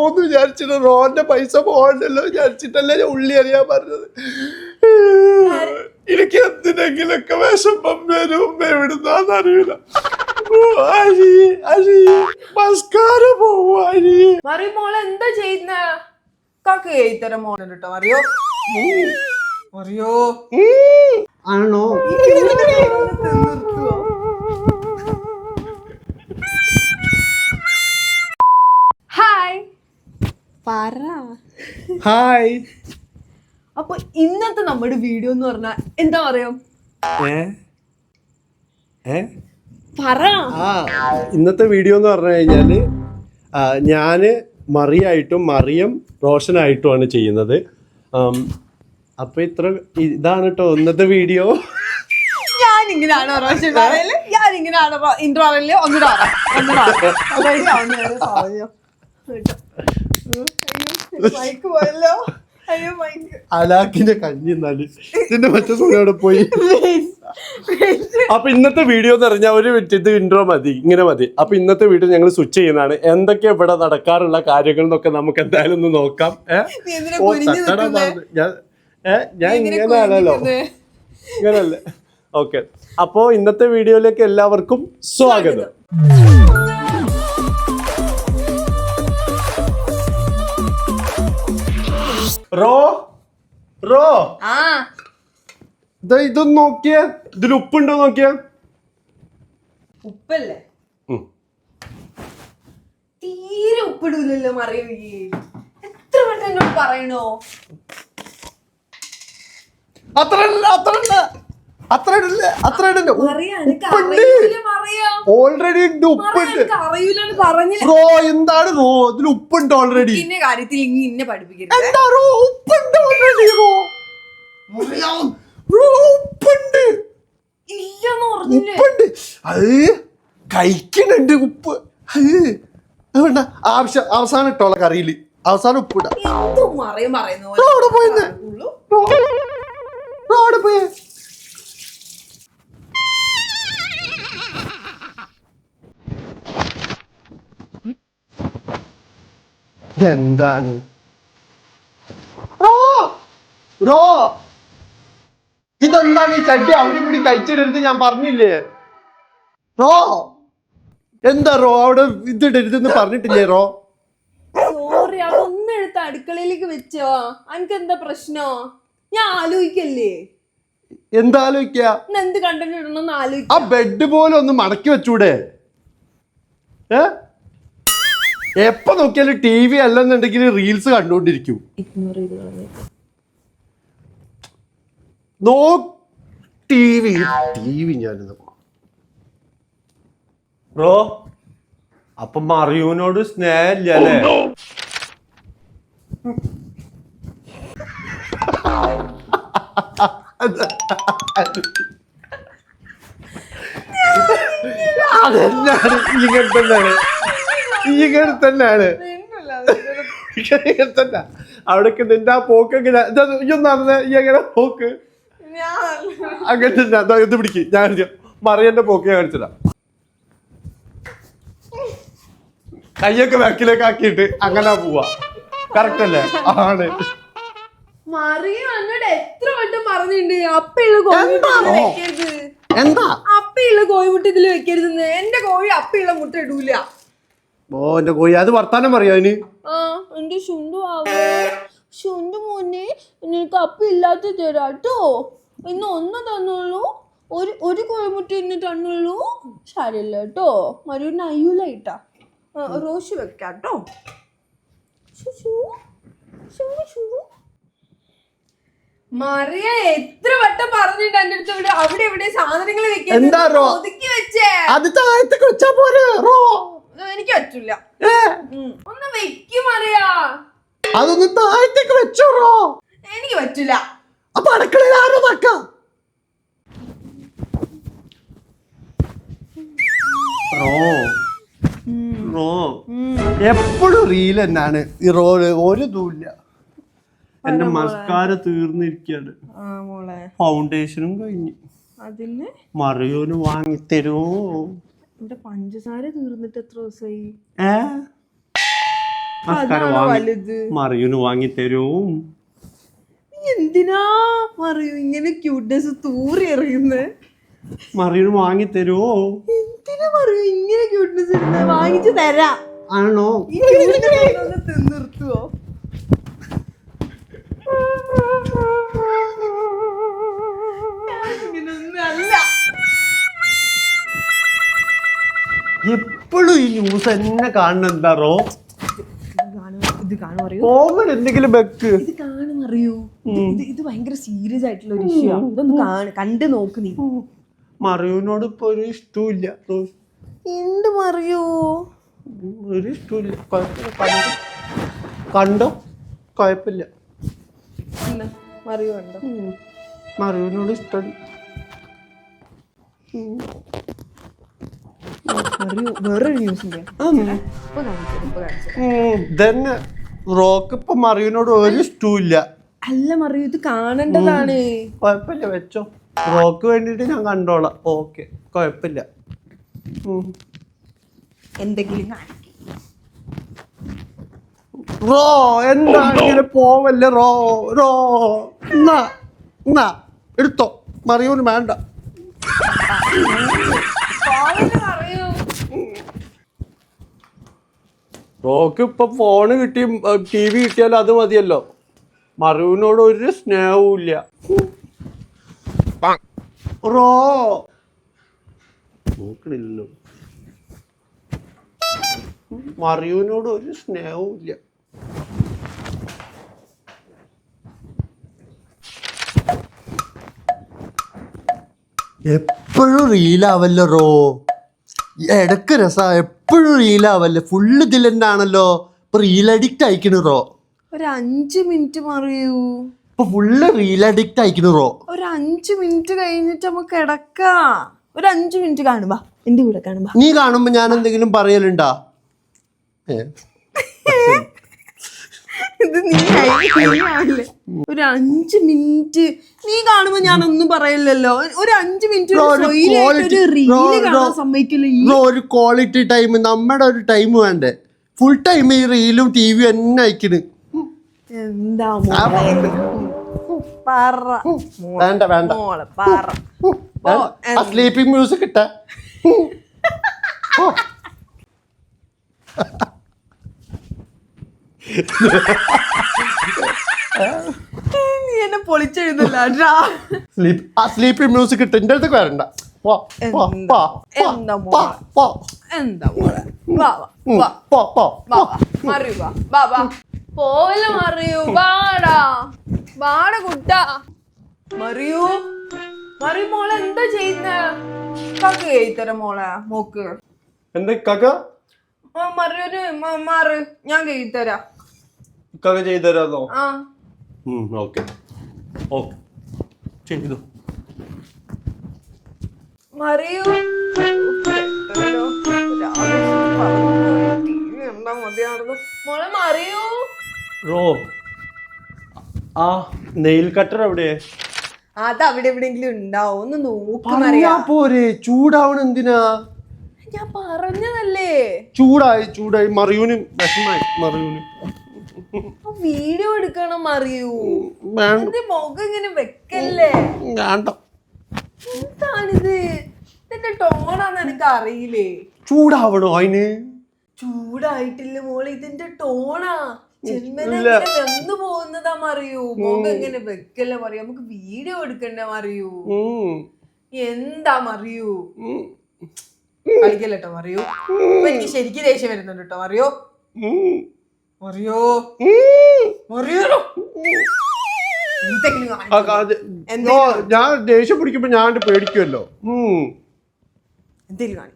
പോന്ന് വിചാരിച്ചിട്ട് റോന്റെ പൈസ പോകണ്ടല്ലോ വിചാരിച്ചിട്ടല്ലേ ഞാൻ ഉള്ളി അറിയാൻ പറഞ്ഞത്. എനിക്ക് എന്തിനെങ്കിലൊക്കെ വിഷമം വരും, എവിടുന്നറിയില്ല. മസ്കാരം പോവും അരി. മറിയ മോളെ എന്താ ചെയ്യുന്ന? ഇത്തരം മോനെ കേട്ടോ അറിയോ അറിയോ ആണോ? ഹായ് പറ. ഹായ്. അപ്പൊ ഇന്നത്തെ നമ്മുടെ വീഡിയോ എന്ന് പറഞ്ഞാൽ എന്താ പറയാ? പറ. ഇന്നത്തെ വീഡിയോ എന്ന് പറഞ്ഞു കഴിഞ്ഞാല് ഞാന് മറിയായിട്ടും മറിയം റോഷനായിട്ടുമാണ് ചെയ്യുന്നത്. അപ്പൊ ഇതാണ് കേട്ടോ ഇന്നത്തെ വീഡിയോ. ഞാനിങ്ങനെയാണോ റോഷൻ പറയല്? ഞാനിങ്ങനെയാണോ ഇൻട്രോ പറയല്? മൈക്ക് പോയല്ലോ. അലാക്കിന്റെ കഞ്ഞി എന്നാല് ഇതിന്റെ മറ്റേ സോടെ പോയി. അപ്പൊ ഇന്നത്തെ വീഡിയോ എന്ന് പറഞ്ഞാൽ ഒരു ഇത് ഇൻട്രോ മതി, ഇങ്ങനെ മതി. അപ്പൊ ഇന്നത്തെ വീഡിയോ ഞങ്ങൾ സ്വിച്ച് ചെയ്യുന്നതാണ്. എന്തൊക്കെയാ ഇവിടെ നടക്കാറുള്ള കാര്യങ്ങൾ എന്നൊക്കെ നമുക്ക് എന്തായാലും ഒന്ന് നോക്കാം. ഞാൻ ഇങ്ങനെയാണല്ലോ, ഇങ്ങനല്ലേ? ഓക്കെ, അപ്പോ ഇന്നത്തെ വീഡിയോയിലേക്ക് എല്ലാവർക്കും സ്വാഗതം. ഇതൊന്ന് നോക്കിയേ, ഇതിൽ ഉപ്പുണ്ടോ നോക്കിയേ. ഉപ്പല്ലേ? തീരെ ഉപ്പിടൂലല്ലോ മറിയ. എത്ര വട്ടം എന്നോട് പറയണോ? ഓൾറെഡി എന്താണ് റോ? ഇതിൽ ഉപ്പുണ്ട് ഓൾറെഡി. ഇന്ന കാര്യത്തിൽ ഇന്നെ പഠിപ്പിക്കരുത്. എന്താ റോ? ഉപ്പുണ്ട് ഓൾറെഡി. ഉപ്പുണ്ട് ഇല്ലെന്ന് പറഞ്ഞില്ലേ? ഉപ്പുണ്ട്, അത് കഴിക്കുന്നുണ്ട് ഉപ്പ്. അതുകൊണ്ട് അവസാനം ഇട്ടോള കറിയില് അവസാനം ഉപ്പിട. എന്താണ് ഇതെന്താണ് ഈ ചട്ടി അവിടെ കൂടി കഴിച്ചിടരുത് ഞാൻ പറഞ്ഞില്ലേ? എന്താ റോ അവിടെ ഇതിടരുതെന്ന് പറഞ്ഞിട്ടില്ലേ റോ? സോറി, അതൊന്നും എടുത്ത് അടുക്കളയിലേക്ക് വെച്ചോ. അനക്ക് എന്താ പ്രശ്നോ? ഞാൻ ആലോചിക്കല്ലേ. എന്താ ആലോചിക്ക? എന്ത് കണ്ടന്റ് ഇടണമെന്ന് ആലോചിക്ക. ആ ബെഡ് പോലെ ഒന്ന് മടക്കി വെച്ചൂടെ? എപ്പ നോക്കിയാലും ടി വി അല്ലെന്നുണ്ടെങ്കിൽ റീൽസ് കണ്ടുകൊണ്ടിരിക്കും. ടി വി ഞാനിന്ന് ബ്രോ. അപ്പൊ മറിയൂനോട് സ്നേഹമില്ല അല്ലേ? ഇങ്ങനെ തന്നെയാണ് അവിടേക്ക് നിന്റെ ആ പോക്ക് എങ്ങനെ നടന്നേ? ഈ എങ്ങനെ പോക്ക് അങ്ങനെ തന്നെ. ഇത് പിടിക്ക്, ഞാൻ മറിയന്റെ പോക്ക് ഞാൻ കാണിച്ചതാ. കയ്യൊക്കെ ബാക്കിലേക്ക് ആക്കിയിട്ട് അങ്ങനെ പോവാ. കറക്റ്റ് അല്ലേ? ആണ്. എത്ര വട്ടം പറഞ്ഞിട്ടുണ്ട് അപ്പയുള്ള കോഴിമുട്ട ഇതില് വെക്കരുതെന്ന്. എന്റെ കോഴി അപ്പയുള്ള മുട്ട ഇടൂല. എന്റെ കോഴി അത് വർത്താനം പറയാ അതിന്. എന്റെ ശുണ്ടു മോനെ നിനക്ക് അപ്പ ഇല്ലാത്ത തരാട്ടോ. ഇന്ന് ഒന്ന് തന്നുള്ളൂ, ഒരു കോഴിമുട്ട ഇന്ന് തന്നുള്ളൂ. ശരിയല്ല കേട്ടോ, മരുവിന് അയ്യൂല ഇട്ടാ റോഷ് വെക്കാട്ടോ. മറിയ എത്ര വട്ടം പറഞ്ഞിട്ട് എന്റെ അടുത്ത് ഇവിടെ അവിടെ ഇവിടെ സാധനങ്ങൾ ഒതുക്കി വെച്ചേ. അത് താഴത്തേക്ക് വെച്ചാ പോരെ റോ? എനിക്ക് പറ്റില്ല. ഒന്ന് വെക്കും മറിയാ. അതൊന്ന് താഴത്തേക്ക് വെച്ചോ റോ? എനിക്ക് പറ്റില്ല. അപ്പൊ അടുക്കളയിൽ ആരോ വെക്കാം. എപ്പോഴും റീൽ തന്നെയാണ് ഈ റോഡ്. ഒരു ദൂല്ല. എന്റെ മസ്കാര തീർന്നിരിക്കാണ്, ഫൗണ്ടേഷനും കഴിഞ്ഞു. അതിന് മറിയോന് വാങ്ങിത്തരുമോ? എന്റെ പഞ്ചസാര തീർന്നിട്ട് എത്ര ദിവസമായി? മസ്കാര വലുത്. മറിയൂന് വാങ്ങി തരും. എന്തിനാ മറിയൂ ഇങ്ങനെ ക്യൂട്ട്നെസ് തൂറി എറിയുന്നത്? മറിയൂന് വാങ്ങി തരുമോ? എന്തിനാ മറിയൂ ഇങ്ങനെ ക്യൂട്ട്നെസ് ഇടുന്നത്? വാങ്ങിച്ചു തരാം. ആണോ? നിർത്തുവോ? എപ്പോഴും ഈ ന്യൂസ് എന്നെ കാണുന്ന എന്താറോ? ഇത് കാണുമറിയോ? കോമൺ എന്തെങ്കിലും വെക്ക്. ഇത് കാണുമറിയൂ? ഇത് ഭയങ്കര സീരിയസ് ആയിട്ടുള്ള ഒരു ഇഷ്യൂ. ഇതൊന്ന് കണ്ടു നോക്ക് നീ. മറിയൂനോട് ഇപ്പൊ ഒരു ഇഷ്ടമില്ല. എന്ത് മറിയൂ? ഒരു ഇഷ്ടമില്ല. കണ്ടോ? കുഴപ്പമില്ല. മറിയൂ കണ്ടോ? മറിയൂനോട് ഇഷ്ടമില്ല. വേറൊരു ന്യൂസ് തന്നെ റോക്ക് ഇപ്പൊ മറിയൂനോട് ഒരു ഇഷ്ടമില്ല. അല്ല മറിയൂ ഇത് കാണേണ്ടതാണ്. കുഴപ്പമില്ല, വെച്ചോ. റോക്ക് വേണ്ടിട്ട് ഞാൻ കണ്ടോളാം. ഓക്കെ, കുഴപ്പമില്ല. എന്തെങ്കിലും റോ എന്താ ഇങ്ങനെ പോവല്ലേ? റോ റോ എന്നാ എടുത്തോ. മറിയൂന് വേണ്ട. റോക്ക് ഇപ്പൊ ഫോണ് കിട്ടി TV കിട്ടിയാലും അത് മതിയല്ലോ. മറിയൂനോട് ഒരു സ്നേഹവും ഇല്ല. റോ നോക്കണില്ലല്ലോ. മറിയൂനോട് ഒരു സ്നേഹവും ഇല്ല. എപ്പോഴും റീലാവല്ലോ റോ. ഇടക്ക് രസാ, എപ്പോഴും റീലാവല്ലേ. ഫുള്ള് ഇതിൽ തന്നെയാണല്ലോ. ഇപ്പൊ റീൽ അഡിക്റ്റ് അയക്കണു റോ. ഒരു 5 മിനിറ്റ് മറിയൂ. ഇപ്പൊ ഫുള്ള് റീൽ അഡിക്റ്റ് അയക്കണു റോ. ഒരു 5 മിനിറ്റ് കഴിഞ്ഞിട്ട് നമുക്ക് കിടക്കാം. ഒരു 5 മിനിറ്റ് കാണുമ്പോ എന്റെ കൂടെ കാണുമ്പോ. നീ കാണുമ്പോ ഞാൻ എന്തെങ്കിലും പറയലുണ്ടാ? ഇത് നീ ആയില്ലേ? ഒരു 5 മിനിറ്റ് നീ കാണുമ്പോ ഞാൻ ഒന്നും പറയില്ലല്ലോ. ഒരു 5 മിനിറ്റ് റീല് കാണാൻ സമ്മതിക്കില്ല. ഒരു ക്വാളിറ്റി ടൈം, നമ്മുടെ ഒരു ടൈം വേണ്ടേ? ഫുൾ ടൈം ഈ റീലും TV തന്നെ അയക്കണ്. എന്താ വേണ്ട വേണ്ട. സ്ലീപ്പിംഗ് മ്യൂസിക് ഇട്ട. നീ എന്നെ പൊളിച്ചെഴുതല്ല. സ്ലീപ്പിംഗ് മ്യൂസിക് ഇട്ട് എന്റെ അടുത്ത് വരണ്ട. പോവല്ല മറിയൂ. വാടാ വാട കുട്ടാ. മറിയൂ മറിയൂ മോളെ എന്താ ചെയ്യുന്ന? കക്ക് കഴിത്തരാം മോളെ മോക്ക്. എന്താ കക? മറിയൊരു മാറ് ഞാൻ കഴിത്തരാ. കക ചെയ്തരാന്നോ? ആ ഓക്കെ ഓക്കെ ചെയ്തു. മറിയൂ മോളെ മറിയൂ. റോ ആ നെയിൽ കട്ടർ എവിടെ? അത് അവിടെ എവിടെയെങ്കിലും ഉണ്ടാവും. ഒന്ന് പറഞ്ഞാ പോരെ. ചൂടാവണ എന്തിനാ? ഞാൻ പറഞ്ഞതല്ലേ. ചൂടായി മറിയൂന് വിഷമായി. മറിയൂന് വീഡിയോ എടുക്കണം മറിയൂ. മുഖം ഇങ്ങനെ വെക്കല്ലേ. വേണ്ട. എന്താണിത്? ഇതിന്റെ ടോണാന്ന് എനിക്ക് അറിയില്ലേ. ചൂടാവണോ അതിന്? ചൂടായിട്ടില്ല മോളെ, ഇതിന്റെ ടോണാ. ചെന്ന് പോകുന്നതാ മറിയൂ. മുഖം ഇങ്ങനെ വെക്കല്ലേ മറിയൂ. നമുക്ക് വീഡിയോ എടുക്കണ്ടേ മറിയൂ. എന്താ മറിയൂ? കളിക്കല്ലോ മറിയൂ. എനിക്ക് ശരിക്കും ദേഷ്യം വരുന്നുണ്ട് കേട്ടോ മറിയോ. മറിയോ മറിയോ ഞാൻ ദേഷ്യം പിടിക്കുമ്പോ ഞാൻ പേടിക്കുമല്ലോ. എന്തേലും കാണി.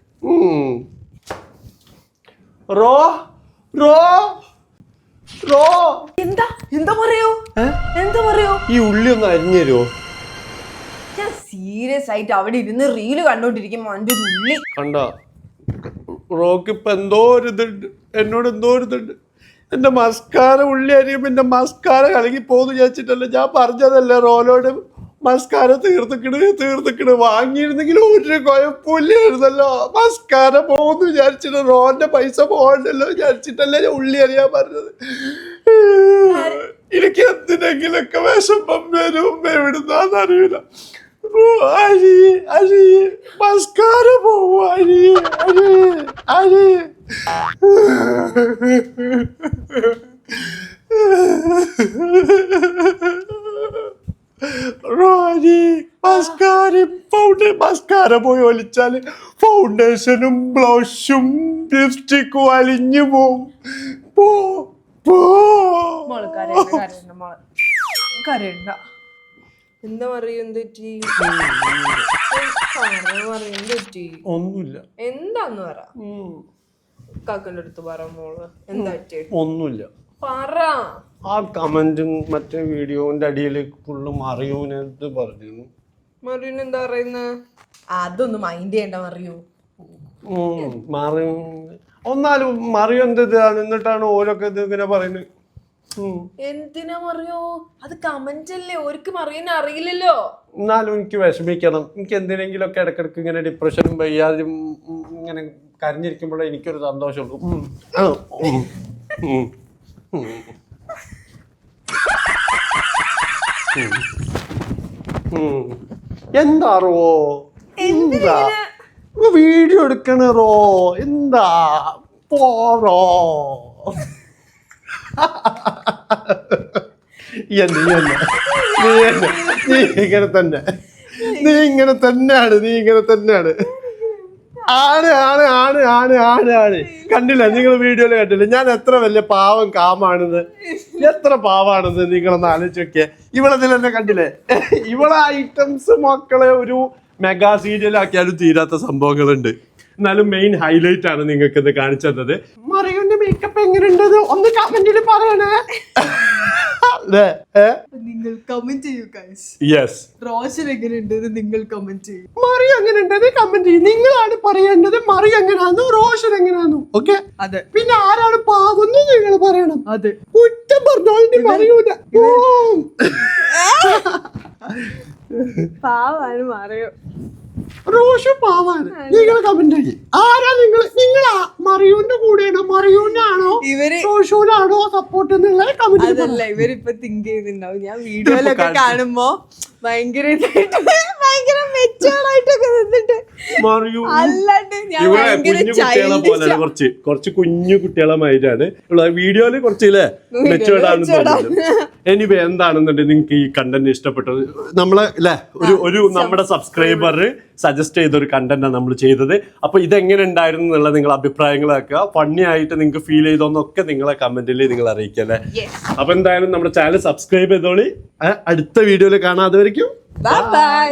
റോ റോ റോ എന്താ എന്താ പറയൂ? എന്താ പറയൂ? ഈ ഉള്ളി ഒന്ന് അരിഞ്ഞു തരുമോ? ഞാൻ സീരിയസ് ആയിട്ട് അവിടെ ഇരുന്ന് റീല് കണ്ടോണ്ടിരിക്കുമ്പോ എന്റെ ഉള്ളി കണ്ടോ? റോക്ക് ഇപ്പൊ എന്തോ ഒരു ഇതുണ്ട്, എന്നോട് എന്തോ ഒരു ഇതുണ്ട്. എന്റെ മസ്കാര ഉള്ളി അരിയുമ്പോ എന്റെ മസ്കാര കലങ്ങി പോന്ന് വിചാരിച്ചിട്ടല്ലേ ഞാൻ പറഞ്ഞതല്ലേ റോലോട് മസ്കാര തീർത്തിക്കണ് വാങ്ങിയിരുന്നെങ്കിൽ ഒരു കുഴപ്പമില്ലായിരുന്നല്ലോ. മസ്കാര പോകുന്നു വിചാരിച്ചിട്ട് റോന്റെ പൈസ പോകണ്ടല്ലോ വിചാരിച്ചിട്ടല്ലേ ഞാൻ ഉള്ളി അറിയാൻ പറഞ്ഞത്. എനിക്ക് എന്തിനെങ്കിലൊക്കെ വിഷമം വരും, എവിടുന്നാന്നറിയില്ല. അരി മസ്കാര പോവും. അരി മസ്കാര പോയി ഒലിച്ചാല് ഫൗണ്ടേഷനും ബ്ലഷും ലിപ്സ്റ്റിക്കും അലിഞ്ഞു പോവും. എന്താ പറയും തെറ്റി ഒന്നുമില്ല. എന്താന്ന് പറ കാക്കന്റെ അടുത്ത് പറ മോള് എന്താ ഒന്നുമില്ല. പറ. ആ കമന്റും മറ്റേ വീഡിയോന്റെ അടിയിൽ ഫുള്ള് മറിയൂനെന്ത് പറഞ്ഞു. മറിയൂന് എന്താ പറയുന്നത്? അതൊന്നും മൈൻഡ് ചെയ്യണ്ട മറിയൂ. ഒന്നാലും മറിയൂ എന്താണ് എന്നിട്ടാണ് ഓരൊക്കെ ഇത് ഇങ്ങനെ പറയുന്നത്. എന്തിനാ മറിയോ? അത് കമന്റ് അല്ലേ, ഓർക്ക് മറിയാൻ അറിയില്ലല്ലോ. എന്നാലും എനിക്ക് വിഷമിക്കണം. എനിക്ക് എന്തിനെങ്കിലും ഒക്കെ ഇടക്കിടക്ക് ഇങ്ങനെ ഡിപ്രഷനും വയ്യാതും ഇങ്ങനെ കരഞ്ഞിരിക്കുമ്പോഴേ എനിക്കൊരു സന്തോഷമുള്ളൂ. എന്താറോ എന്താ വീഡിയോ എടുക്കണറോ എന്താ പോറോ നീ ഇങ്ങനെ തന്നെ നീ ഇങ്ങനെ തന്നെയാണ് ആണ് ആണ് ആണ് ആണ് ആണ് ആണ് കണ്ടില്ല നിങ്ങൾ വീഡിയോയിൽ കണ്ടില്ല ഞാൻ എത്ര വലിയ പാവം കാമാണെന്ന്, എത്ര പാവാണെന്ന് നിങ്ങളൊന്ന് ആലോചിച്ച് നോക്കിയേ. ഇവളതിൽ തന്നെ കണ്ടില്ലേ, ഇവളെ ഐറ്റംസ് മക്കളെ ഒരു മെഗാ സീരിയലാക്കിയാലും തീരാത്ത സംഭവങ്ങളുണ്ട്. എന്നാലും മെയിൻ ഹൈലൈറ്റ് ആണ് നിങ്ങൾക്ക് ഇത് കാണിച്ചു തന്നത്. മറിയൂന്റെ മേക്കപ്പ് എങ്ങനെയുണ്ടെന്ന് ഒന്ന് കമന്റിൽ പറയണേ. നിങ്ങൾ കമന്റ് ചെയ്യൂ ഗൈസ്. യെസ്, റോഷൻ എങ്ങനെയുണ്ടെന്ന് നിങ്ങൾ കമന്റ് ചെയ്യൂ. മറി എങ്ങനെയുണ്ടെന്ന് കമന്റ് ചെയ്യും. നിങ്ങളാണ് പറയേണ്ടത് മറി എങ്ങനെയാന്നു റോഷൻ എങ്ങനെയാന്നു. ഓക്കെ, അതെ. പിന്നെ ആരാണ് പാവെന്ന് നിങ്ങൾ പറയണം. അതെ, കുറ്റം പറഞ്ഞോണ്ട് പറയൂല. പാവാണ് മറിയോ, റോഷു പാവാണ്. നിങ്ങൾ കമന്റ് ചെയ്യും. ആരാ നിങ്ങളാ മറിയൂന്റെ കൂടെയാണോ മറിയൂനാണോ റോഷുനാണോ സപ്പോർട്ട് എന്നുള്ള കമന്റ്. അതല്ല ഇവരിപ്പൊ തിങ്ക് ചെയ്യുന്നുണ്ടാവും ഞാൻ വീഡിയോയിലൊക്കെ കാണുമ്പോ ഭയങ്കര മെച്ചോറായിട്ടൊക്കെ നിന്നിട്ട് അല്ലാണ്ട് ഞാൻ കുറച്ച് കുഞ്ഞു കുട്ടികളെ മാതിരിയാണ് വീഡിയോയില് കുറച്ചില്ലേ മെച്ചോർഡാണെന്ന്. എനിവേ എന്താണെന്നുണ്ടെങ്കിൽ നിങ്ങൾക്ക് ഈ കണ്ടന്റ് ഇഷ്ടപ്പെട്ടത് നമ്മളെ അല്ലെ ഒരു നമ്മുടെ സബ്സ്ക്രൈബർ സജസ്റ്റ് ചെയ്ത ഒരു കണ്ടന്റാണ് നമ്മൾ ചെയ്തത്. അപ്പൊ ഇതെങ്ങനെ ഉണ്ടായിരുന്നു എന്നുള്ള നിങ്ങളുടെ അഭിപ്രായങ്ങളൊക്കെ ഫണ്ണി ആയിട്ട് നിങ്ങൾക്ക് ഫീൽ ചെയ്തോന്നൊക്കെ നിങ്ങളെ കമന്റിൽ നിങ്ങൾ അറിയിക്കല്ലേ. അപ്പൊ എന്തായാലും നമ്മുടെ ചാനൽ സബ്സ്ക്രൈബ് ചെയ്തോളി. അടുത്ത വീഡിയോയിൽ കാണാതെ വരയ്ക്കും. ബൈ.